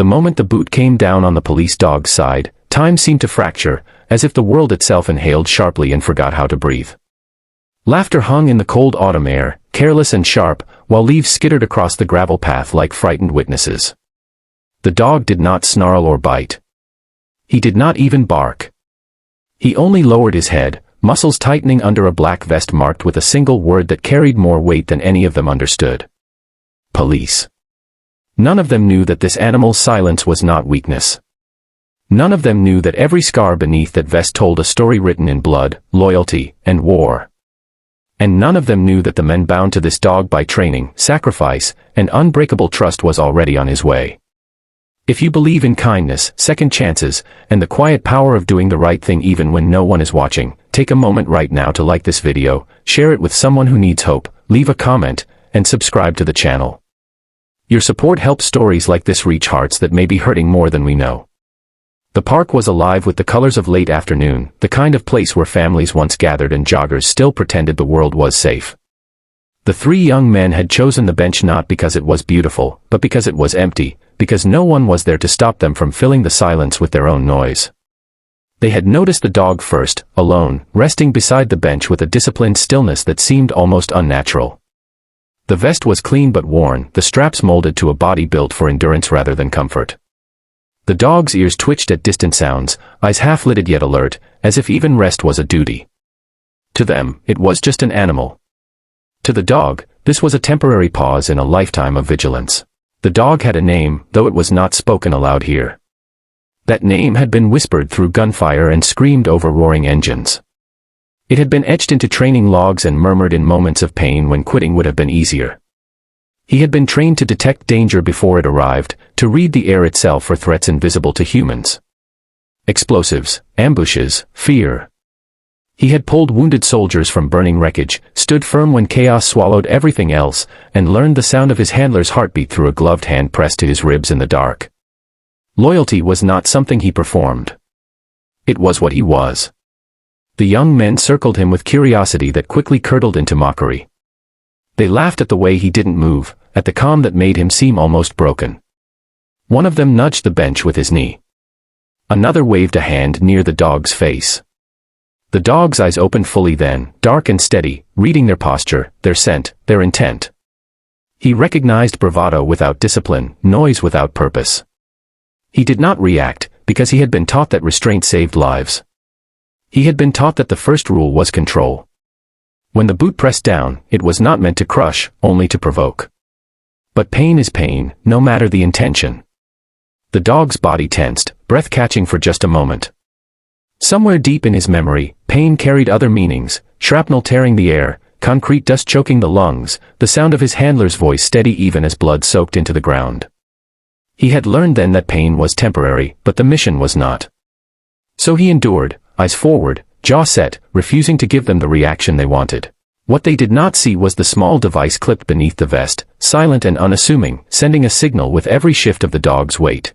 The moment the boot came down on the police dog's side, time seemed to fracture, as if the world itself inhaled sharply and forgot how to breathe. Laughter hung in the cold autumn air, careless and sharp, while leaves skittered across the gravel path like frightened witnesses. The dog did not snarl or bite. He did not even bark. He only lowered his head, muscles tightening under a black vest marked with a single word that carried more weight than any of them understood. Police. None of them knew that this animal's silence was not weakness. None of them knew that every scar beneath that vest told a story written in blood, loyalty, and war. And none of them knew that the men bound to this dog by training, sacrifice, and unbreakable trust was already on his way. If you believe in kindness, second chances, and the quiet power of doing the right thing even when no one is watching, take a moment right now to like this video, share it with someone who needs hope, leave a comment, and subscribe to the channel. Your support helps stories like this reach hearts that may be hurting more than we know. The park was alive with the colors of late afternoon, the kind of place where families once gathered and joggers still pretended the world was safe. The three young men had chosen the bench not because it was beautiful, but because it was empty, because no one was there to stop them from filling the silence with their own noise. They had noticed the dog first, alone, resting beside the bench with a disciplined stillness that seemed almost unnatural. The vest was clean but worn, the straps molded to a body built for endurance rather than comfort. The dog's ears twitched at distant sounds, eyes half-lidded yet alert, as if even rest was a duty. To them, it was just an animal. To the dog, this was a temporary pause in a lifetime of vigilance. The dog had a name, though it was not spoken aloud here. That name had been whispered through gunfire and screamed over roaring engines. It had been etched into training logs and murmured in moments of pain when quitting would have been easier. He had been trained to detect danger before it arrived, to read the air itself for threats invisible to humans. Explosives, ambushes, fear. He had pulled wounded soldiers from burning wreckage, stood firm when chaos swallowed everything else, and learned the sound of his handler's heartbeat through a gloved hand pressed to his ribs in the dark. Loyalty was not something he performed. It was what he was. The young men circled him with curiosity that quickly curdled into mockery. They laughed at the way he didn't move, at the calm that made him seem almost broken. One of them nudged the bench with his knee. Another waved a hand near the dog's face. The dog's eyes opened fully then, dark and steady, reading their posture, their scent, their intent. He recognized bravado without discipline, noise without purpose. He did not react, because he had been taught that restraint saved lives. He had been taught that the first rule was control. When the boot pressed down, it was not meant to crush, only to provoke. But pain is pain, no matter the intention. The dog's body tensed, breath catching for just a moment. Somewhere deep in his memory, pain carried other meanings, shrapnel tearing the air, concrete dust choking the lungs, the sound of his handler's voice steady even as blood soaked into the ground. He had learned then that pain was temporary, but the mission was not. So he endured, eyes forward, jaw set, refusing to give them the reaction they wanted. What they did not see was the small device clipped beneath the vest, silent and unassuming, sending a signal with every shift of the dog's weight.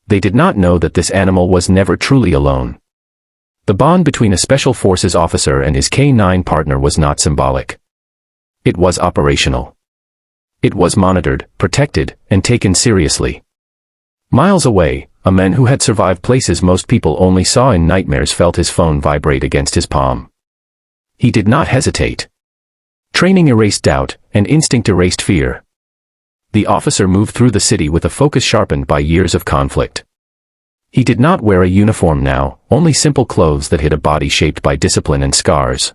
They did not know that this animal was never truly alone. The bond between a special forces officer and his K-9 partner was not symbolic. It was operational. It was monitored, protected, and taken seriously. Miles away, a man who had survived places most people only saw in nightmares felt his phone vibrate against his palm. He did not hesitate. Training erased doubt, and instinct erased fear. The officer moved through the city with a focus sharpened by years of conflict. He did not wear a uniform now, only simple clothes that hid a body shaped by discipline and scars.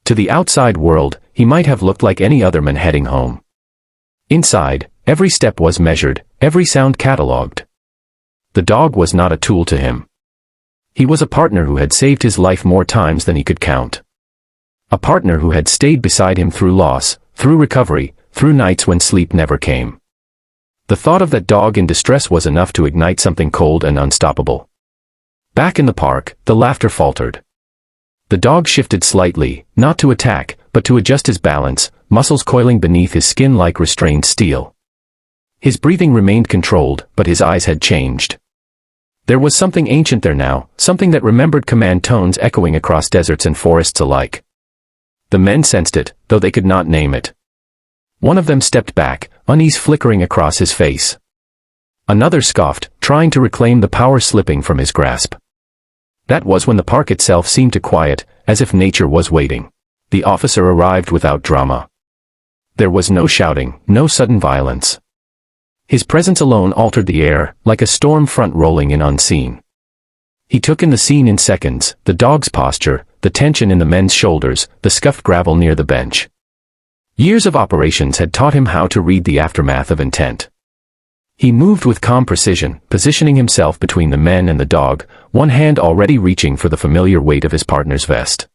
To the outside world, he might have looked like any other man heading home. Inside, every step was measured, every sound catalogued. The dog was not a tool to him. He was a partner who had saved his life more times than he could count. A partner who had stayed beside him through loss, through recovery, through nights when sleep never came. The thought of that dog in distress was enough to ignite something cold and unstoppable. Back in the park, the laughter faltered. The dog shifted slightly, not to attack, but to adjust his balance, muscles coiling beneath his skin like restrained steel. His breathing remained controlled, but his eyes had changed. There was something ancient there now, something that remembered command tones echoing across deserts and forests alike. The men sensed it, though they could not name it. One of them stepped back, unease flickering across his face. Another scoffed, trying to reclaim the power slipping from his grasp. That was when the park itself seemed to quiet, as if nature was waiting. The officer arrived without drama. There was no shouting, no sudden violence. His presence alone altered the air, like a storm front rolling in unseen. He took in the scene in seconds, the dog's posture, the tension in the men's shoulders, the scuffed gravel near the bench. Years of operations had taught him how to read the aftermath of intent. He moved with calm precision, positioning himself between the men and the dog, one hand already reaching for the familiar weight of his partner's vest.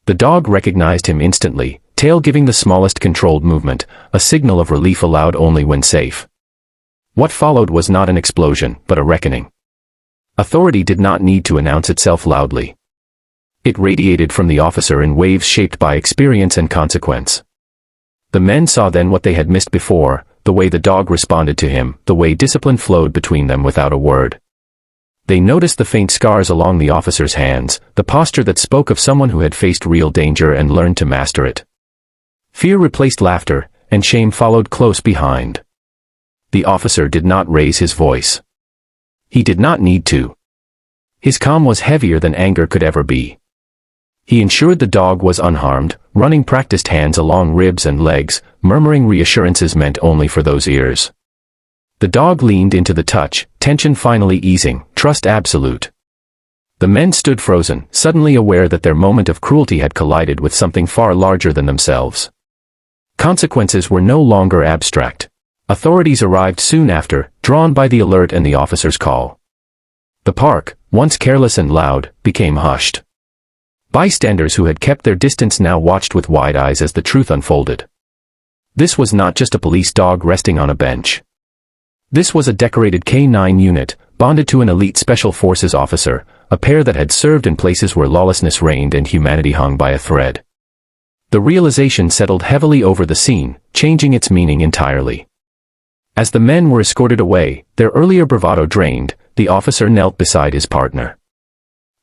The dog recognized him instantly, tail giving the smallest controlled movement, a signal of relief allowed only when safe. What followed was not an explosion, but a reckoning. Authority did not need to announce itself loudly. It radiated from the officer in waves shaped by experience and consequence. The men saw then what they had missed before, the way the dog responded to him, the way discipline flowed between them without a word. They noticed the faint scars along the officer's hands, the posture that spoke of someone who had faced real danger and learned to master it. Fear replaced laughter, and shame followed close behind. The officer did not raise his voice. He did not need to. His calm was heavier than anger could ever be. He ensured the dog was unharmed, running practiced hands along ribs and legs, murmuring reassurances meant only for those ears. The dog leaned into the touch, tension finally easing, trust absolute. The men stood frozen, suddenly aware that their moment of cruelty had collided with something far larger than themselves. Consequences were no longer abstract. Authorities arrived soon after, drawn by the alert and the officer's call. The park, once careless and loud, became hushed. Bystanders who had kept their distance now watched with wide eyes as the truth unfolded. This was not just a police dog resting on a bench. This was a decorated K-9 unit, bonded to an elite special forces officer, a pair that had served in places where lawlessness reigned and humanity hung by a thread. The realization settled heavily over the scene, changing its meaning entirely. As the men were escorted away, their earlier bravado drained, the officer knelt beside his partner.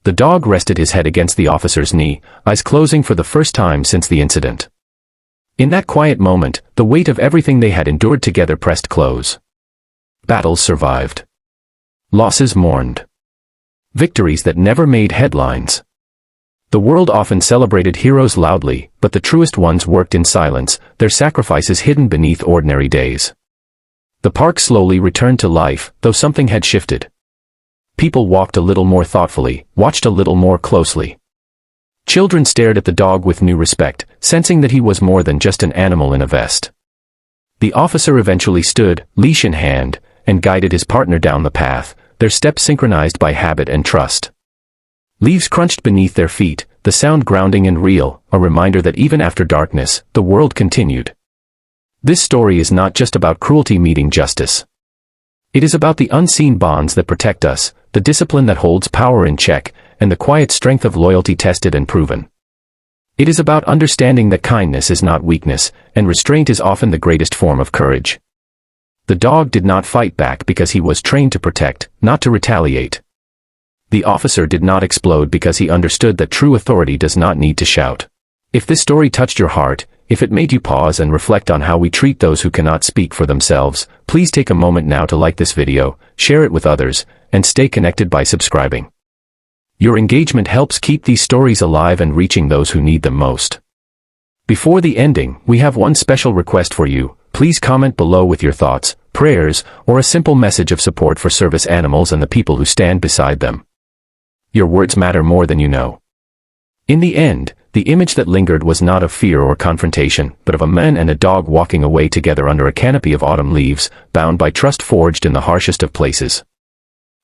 The dog rested his head against the officer's knee, eyes closing for the first time since the incident. In that quiet moment, the weight of everything they had endured together pressed close. Battles survived. Losses mourned. Victories that never made headlines. The world often celebrated heroes loudly, but the truest ones worked in silence, their sacrifices hidden beneath ordinary days. The park slowly returned to life, though something had shifted. People walked a little more thoughtfully, watched a little more closely. Children stared at the dog with new respect, sensing that he was more than just an animal in a vest. The officer eventually stood, leash in hand, and guided his partner down the path, their steps synchronized by habit and trust. Leaves crunched beneath their feet, the sound grounding and real, a reminder that even after darkness, the world continued. This story is not just about cruelty meeting justice. It is about the unseen bonds that protect us, the discipline that holds power in check, and the quiet strength of loyalty tested and proven. It is about understanding that kindness is not weakness, and restraint is often the greatest form of courage. The dog did not fight back because he was trained to protect, not to retaliate. The officer did not explode because he understood that true authority does not need to shout. If this story touched your heart, if it made you pause and reflect on how we treat those who cannot speak for themselves, please take a moment now to like this video, share it with others, and stay connected by subscribing. Your engagement helps keep these stories alive and reaching those who need them most. Before the ending, we have one special request for you. Please comment below with your thoughts, prayers, or a simple message of support for service animals and the people who stand beside them. Your words matter more than you know. In the end, the image that lingered was not of fear or confrontation, but of a man and a dog walking away together under a canopy of autumn leaves, bound by trust forged in the harshest of places.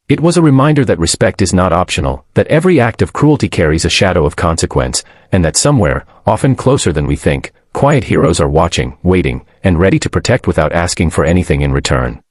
It was a reminder that respect is not optional, that every act of cruelty carries a shadow of consequence, and that somewhere, often closer than we think, quiet heroes are watching, waiting, and ready to protect without asking for anything in return.